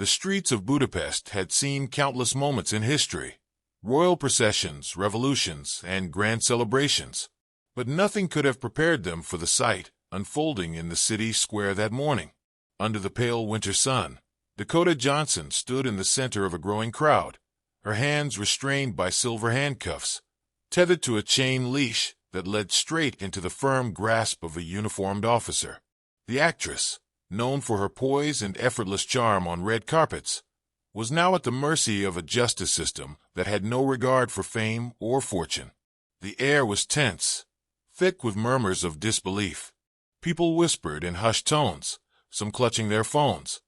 The streets of Budapest had seen countless moments in history, royal processions, revolutions, and grand celebrations. But nothing could have prepared them for the sight unfolding in the city square that morning. Under the pale winter sun, Dakota Johnson stood in the center of a growing crowd, her hands restrained by silver handcuffs, tethered to a chain leash that led straight into the firm grasp of a uniformed officer. The actress, known for her poise and effortless charm on red carpets, was now at the mercy of a justice system that had no regard for fame or fortune. The air was tense, thick with murmurs of disbelief. People whispered in hushed tones, some clutching their phones,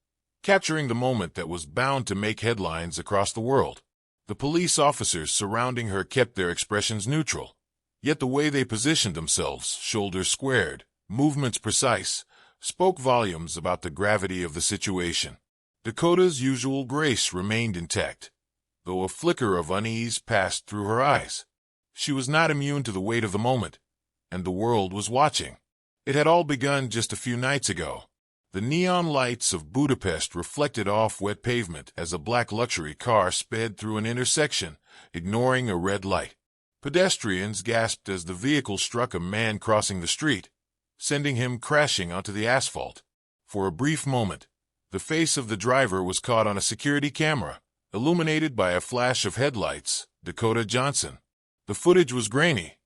capturing the moment that was bound to make headlines across the world. The police officers surrounding her kept their expressions neutral, yet the way they positioned themselves, shoulders squared, movements precise, spoke volumes about the gravity of the situation. Dakota's usual grace remained intact, though a flicker of unease passed through her eyes. She was not immune to the weight of the moment, and the world was watching. It had all begun just a few nights ago. The neon lights of Budapest reflected off wet pavement as a black luxury car sped through an intersection, ignoring a red light. Pedestrians gasped as the vehicle struck a man crossing the street, sending him crashing onto the asphalt. For a brief moment, the face of the driver was caught on a security camera, illuminated by a flash of headlights, Dakota Johnson. The footage was grainy,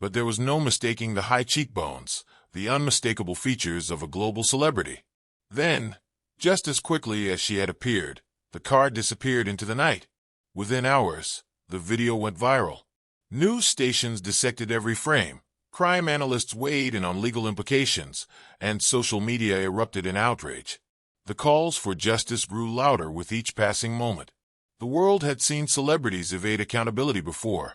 but there was no mistaking the high cheekbones, the unmistakable features of a global celebrity. Then, just as quickly as she had appeared, the car disappeared into the night. Within hours, the video went viral. News stations dissected every frame, crime analysts weighed in on legal implications, and social media erupted in outrage. The calls for justice grew louder with each passing moment. The world had seen celebrities evade accountability before,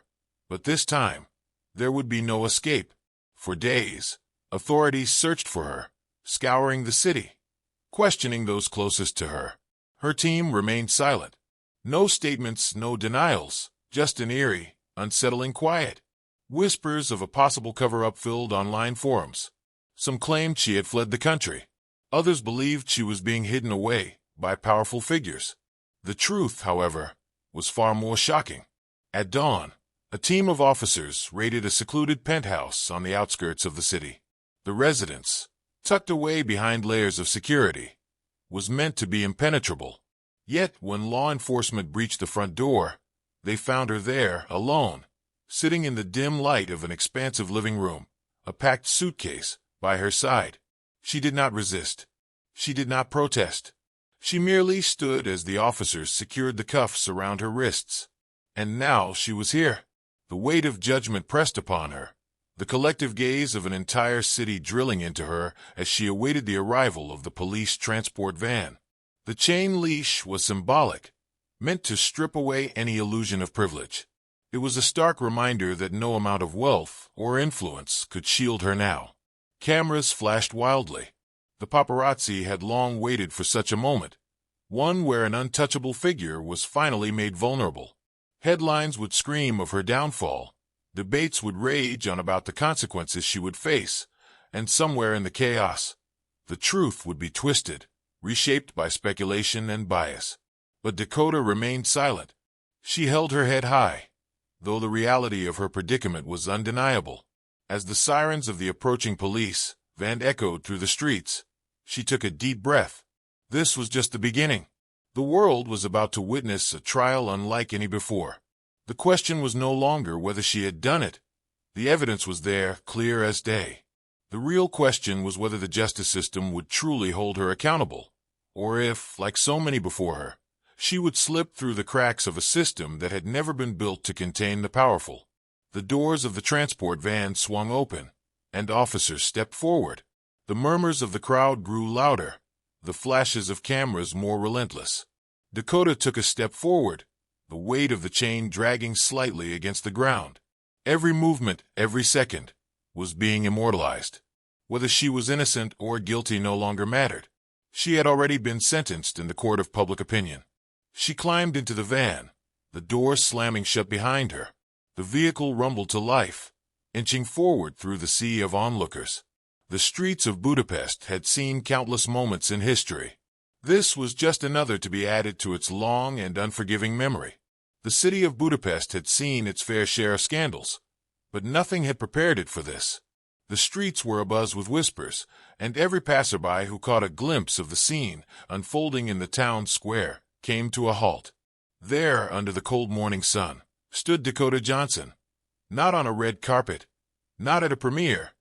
but this time, there would be no escape. For days, authorities searched for her, scouring the city, questioning those closest to her. Her team remained silent. No statements, no denials, just an eerie, unsettling quiet. Whispers of a possible cover-up filled online forums. Some claimed she had fled the country. Others believed she was being hidden away by powerful figures. The truth, however, was far more shocking. At dawn, a team of officers raided a secluded penthouse on the outskirts of the city. The residence, tucked away behind layers of security, was meant to be impenetrable. Yet, when law enforcement breached the front door, they found her there, alone, sitting in the dim light of an expansive living room, a packed suitcase by her side. She did not resist. She did not protest. She merely stood as the officers secured the cuffs around her wrists. And now she was here. The weight of judgment pressed upon her, the collective gaze of an entire city drilling into her as she awaited the arrival of the police transport van. The chain leash was symbolic, meant to strip away any illusion of privilege. It was a stark reminder that no amount of wealth or influence could shield her now. Cameras flashed wildly. The paparazzi had long waited for such a moment, one where an untouchable figure was finally made vulnerable. Headlines would scream of her downfall, debates would rage on about the consequences she would face, and somewhere in the chaos, the truth would be twisted, reshaped by speculation and bias. But Dakota remained silent. She held her head high, though the reality of her predicament was undeniable. As the sirens of the approaching police van echoed through the streets, she took a deep breath. This was just the beginning. The world was about to witness a trial unlike any before. The question was no longer whether she had done it. The evidence was there, clear as day. The real question was whether the justice system would truly hold her accountable, or if, like so many before her, she would slip through the cracks of a system that had never been built to contain the powerful. The doors of the transport van swung open, and officers stepped forward. The murmurs of the crowd grew louder, the flashes of cameras more relentless. Dakota took a step forward, the weight of the chain dragging slightly against the ground. Every movement, every second, was being immortalized. Whether she was innocent or guilty no longer mattered. She had already been sentenced in the court of public opinion. She climbed into the van, the door slamming shut behind her. The vehicle rumbled to life, inching forward through the sea of onlookers. The streets of Budapest had seen countless moments in history. This was just another to be added to its long and unforgiving memory. The city of Budapest had seen its fair share of scandals, but nothing had prepared it for this. The streets were abuzz with whispers, and every passerby who caught a glimpse of the scene unfolding in the town square came to a halt. There, under the cold morning sun, stood Dakota Johnson, not on a red carpet, not at a premiere,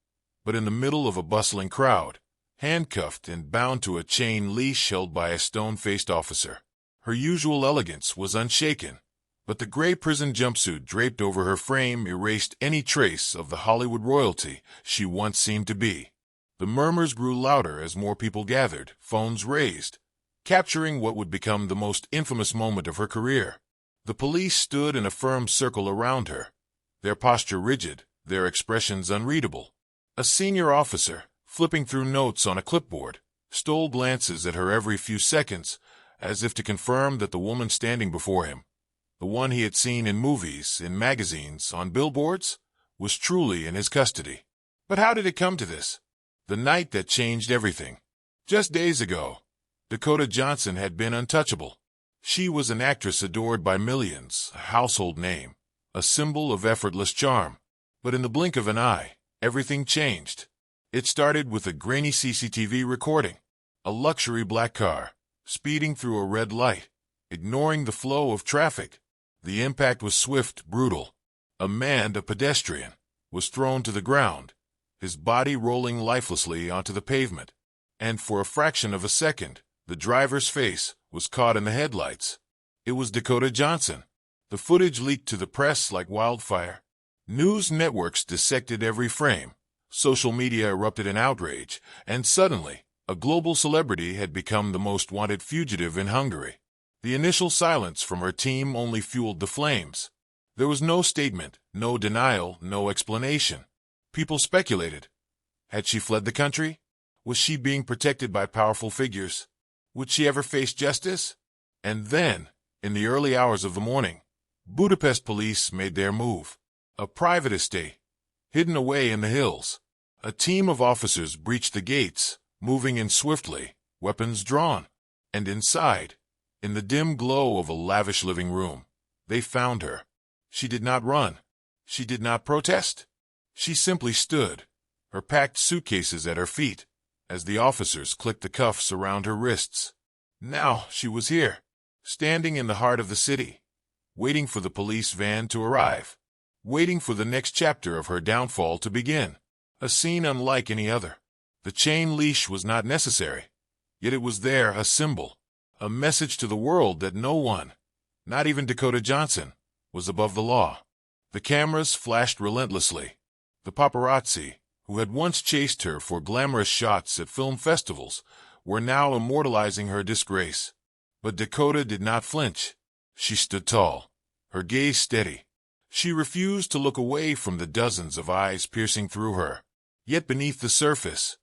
but in the middle of a bustling crowd, handcuffed and bound to a chain leash held by a stone-faced officer. Her usual elegance was unshaken, but the gray prison jumpsuit draped over her frame erased any trace of the Hollywood royalty she once seemed to be. The murmurs grew louder as more people gathered, phones raised, capturing what would become the most infamous moment of her career. The police stood in a firm circle around her, their posture rigid, their expressions unreadable. A senior officer, flipping through notes on a clipboard, stole glances at her every few seconds, as if to confirm that the woman standing before him, the one he had seen in movies, in magazines, on billboards, was truly in his custody. But how did it come to this? The night that changed everything. Just days ago, Dakota Johnson had been untouchable. She was an actress adored by millions, a household name, a symbol of effortless charm. But in the blink of an eye, everything changed. It started with a grainy CCTV recording, a luxury black car, speeding through a red light, ignoring the flow of traffic. The impact was swift, brutal. A man, a pedestrian, was thrown to the ground, his body rolling lifelessly onto the pavement. And for a fraction of a second, the driver's face was caught in the headlights. It was Dakota Johnson. The footage leaked to the press like wildfire. News networks dissected every frame. Social media erupted in outrage, and suddenly, a global celebrity had become the most wanted fugitive in Hungary. The initial silence from her team only fueled the flames. There was no statement, no denial, no explanation. People speculated. Had she fled the country? Was she being protected by powerful figures? Would she ever face justice? And then, in the early hours of the morning, Budapest police made their move. A private estate, hidden away in the hills. A team of officers breached the gates, moving in swiftly, weapons drawn. And inside, in the dim glow of a lavish living room, they found her. She did not run. She did not protest. She simply stood, her packed suitcases at her feet, as the officers clicked the cuffs around her wrists. Now she was here, standing in the heart of the city, waiting for the police van to arrive, waiting for the next chapter of her downfall to begin. A scene unlike any other. The chain leash was not necessary, yet it was there, a symbol, a message to the world that no one, not even Dakota Johnson, was above the law. The cameras flashed relentlessly. The paparazzi, who had once chased her for glamorous shots at film festivals, were now immortalizing her disgrace. But Dakota did not flinch. She stood tall, her gaze steady. She refused to look away from the dozens of eyes piercing through her. Yet beneath the surface,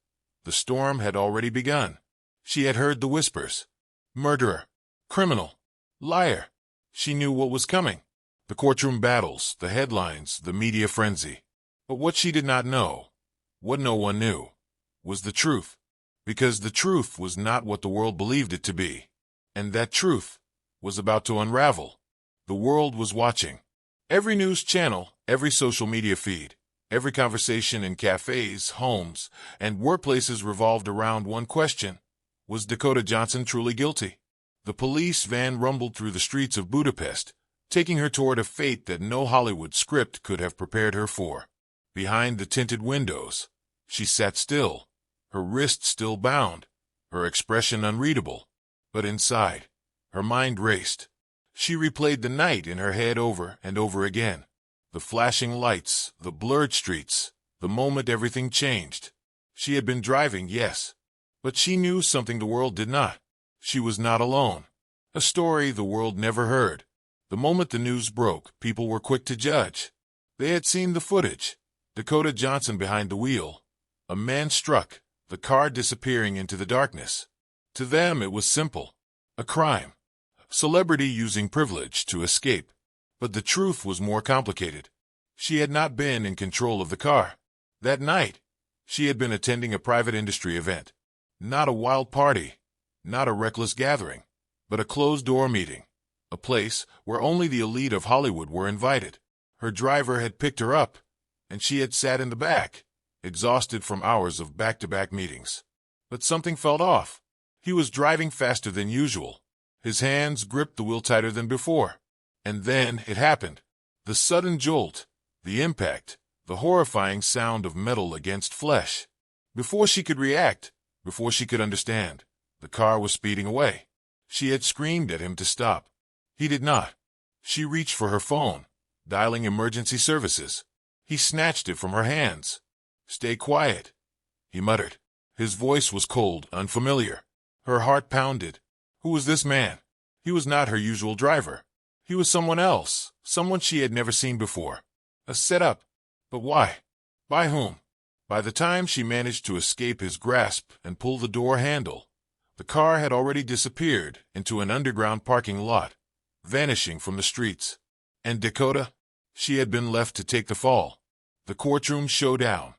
the storm had already begun. She had heard the whispers. Murderer, criminal, liar. She knew what was coming. The courtroom battles, the headlines, the media frenzy. But what she did not know, what no one knew, was the truth. Because the truth was not what the world believed it to be. And that truth was about to unravel. The world was watching. Every news channel, every social media feed, every conversation in cafes, homes, and workplaces revolved around one question. Was Dakota Johnson truly guilty? The police van rumbled through the streets of Budapest, taking her toward a fate that no Hollywood script could have prepared her for. Behind the tinted windows, she sat still, her wrists still bound, her expression unreadable. But inside, her mind raced. She replayed the night in her head over and over again. The flashing lights, the blurred streets, the moment everything changed. She had been driving, yes, but she knew something the world did not. She was not alone. A story the world never heard. The moment the news broke, people were quick to judge. They had seen the footage. Dakota Johnson behind the wheel. A man struck, the car disappearing into the darkness. To them it was simple. A crime. Celebrity using privilege to escape. But the truth was more complicated. She had not been in control of the car. That night, she had been attending a private industry event. Not a wild party. Not a reckless gathering, but a closed-door meeting. A place where only the elite of Hollywood were invited. Her driver had picked her up, and she had sat in the back, exhausted from hours of back-to-back meetings. But something felt off. He was driving faster than usual. His hands gripped the wheel tighter than before. And then it happened. The sudden jolt, the impact, the horrifying sound of metal against flesh. Before she could react, before she could understand, the car was speeding away. She had screamed at him to stop. He did not. She reached for her phone, dialing emergency services. He snatched it from her hands. "Stay quiet," he muttered. His voice was cold, unfamiliar. Her heart pounded. Who was this man? He was not her usual driver. He was someone else, someone she had never seen before. A setup. But why? By whom? By the time she managed to escape his grasp and pull the door handle, the car had already disappeared into an underground parking lot, vanishing from the streets. And Dakota? She had been left to take the fall. The courtroom showdown.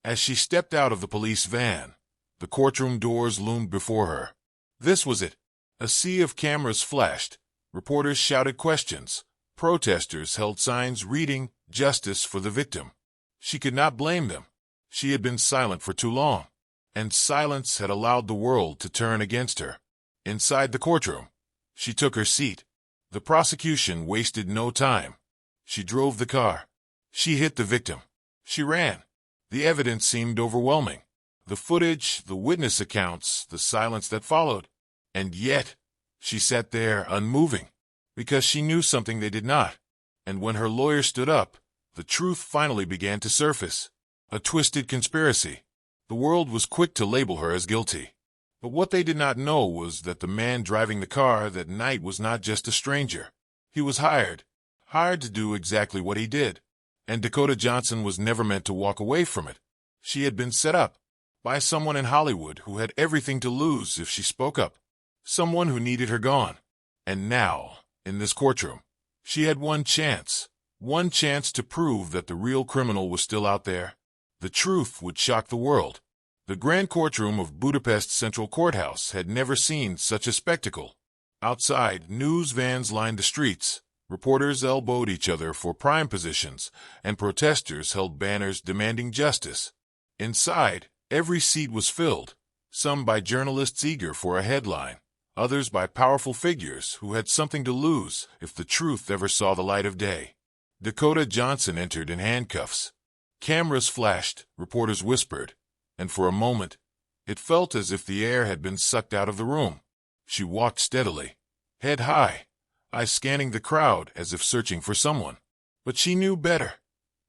As she stepped out of the police van, the courtroom doors loomed before her. This was it. A sea of cameras flashed. Reporters shouted questions. Protesters held signs reading, "Justice for the victim." She could not blame them. She had been silent for too long, and silence had allowed the world to turn against her. Inside the courtroom, she took her seat. The prosecution wasted no time. She drove the car. She hit the victim. She ran. The evidence seemed overwhelming. The footage, the witness accounts, the silence that followed. And yet, she sat there unmoving, because she knew something they did not. And when her lawyer stood up, the truth finally began to surface. A twisted conspiracy. The world was quick to label her as guilty. But what they did not know was that the man driving the car that night was not just a stranger. He was hired to do exactly what he did. And Dakota Johnson was never meant to walk away from it. She had been set up by someone in Hollywood who had everything to lose if she spoke up. Someone who needed her gone. And now, in this courtroom, she had one chance to prove that the real criminal was still out there. The truth would shock the world. The grand courtroom of Budapest Central Courthouse had never seen such a spectacle. Outside, news vans lined the streets. Reporters elbowed each other for prime positions, and protesters held banners demanding justice. Inside, every seat was filled, some by journalists eager for a headline, others by powerful figures who had something to lose if the truth ever saw the light of day. Dakota Johnson entered in handcuffs. Cameras flashed, reporters whispered, and for a moment, it felt as if the air had been sucked out of the room. She walked steadily, head high, eyes scanning the crowd as if searching for someone. But she knew better.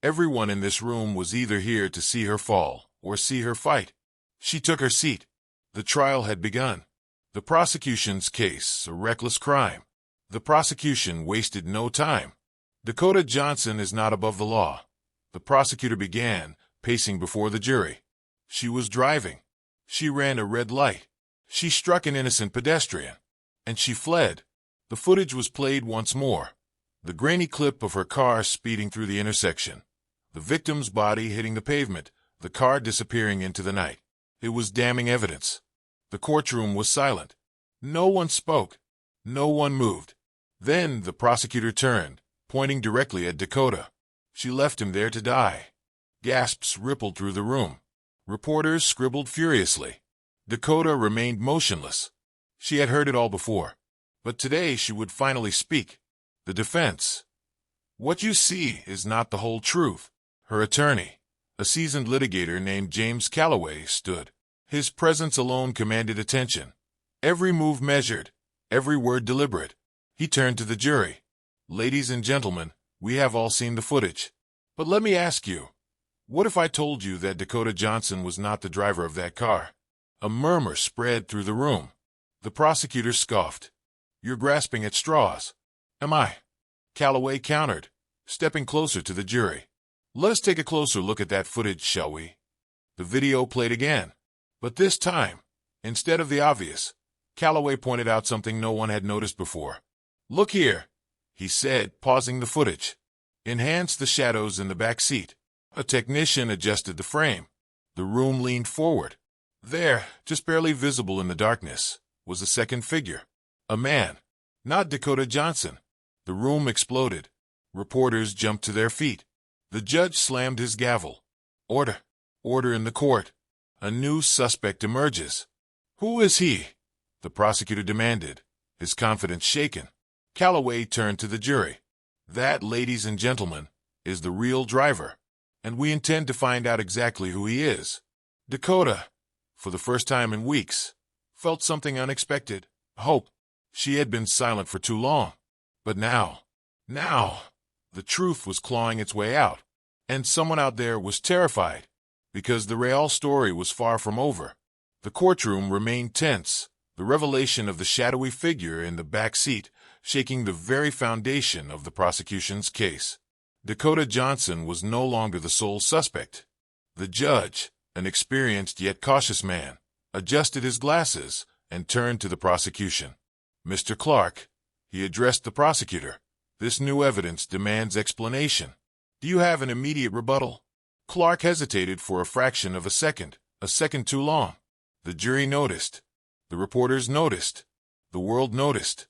Everyone in this room was either here to see her fall or see her fight. She took her seat. The trial had begun. The prosecution's case, a reckless crime. The prosecution wasted no time. Dakota Johnson is not above the law. The prosecutor began, pacing before the jury. She was driving. She ran a red light. She struck an innocent pedestrian. And she fled. The footage was played once more. The grainy clip of her car speeding through the intersection. The victim's body hitting the pavement, the car disappearing into the night. It was damning evidence. The courtroom was silent. No one spoke. No one moved. Then the prosecutor turned, pointing directly at Dakota. She left him there to die. Gasps rippled through the room. Reporters scribbled furiously. Dakota remained motionless. She had heard it all before. But today she would finally speak. The defense. "What you see is not the whole truth." Her attorney, a seasoned litigator named James Calloway, stood. His presence alone commanded attention. Every move measured, every word deliberate. He turned to the jury. "Ladies and gentlemen, we have all seen the footage. But let me ask you, what if I told you that Dakota Johnson was not the driver of that car?" A murmur spread through the room. The prosecutor scoffed. "You're grasping at straws." "Am I?" Calloway countered, stepping closer to the jury. "Let us take a closer look at that footage, shall we?" The video played again. But this time, instead of the obvious, Calloway pointed out something no one had noticed before. "Look here," he said, pausing the footage. "Enhance the shadows in the back seat." A technician adjusted the frame. The room leaned forward. There, just barely visible in the darkness, was a second figure. A man. Not Dakota Johnson. The room exploded. Reporters jumped to their feet. The judge slammed his gavel. Order. Order in the court. A new suspect emerges. Who is he? The prosecutor demanded, his confidence shaken. Calloway turned to the jury. That, ladies and gentlemen, is the real driver, and we intend to find out exactly who he is. Dakota, for the first time in weeks, felt something unexpected. Hope. She had been silent for too long. But now, the truth was clawing its way out, and someone out there was terrified, because the real story was far from over. The courtroom remained tense, the revelation of the shadowy figure in the back seat shaking the very foundation of the prosecution's case. Dakota Johnson was no longer the sole suspect. The judge, an experienced yet cautious man, adjusted his glasses and turned to the prosecution. Mr. Clark, he addressed the prosecutor, this new evidence demands explanation. Do you have an immediate rebuttal? Clark hesitated for a fraction of a second too long. The jury noticed. The reporters noticed. The world noticed.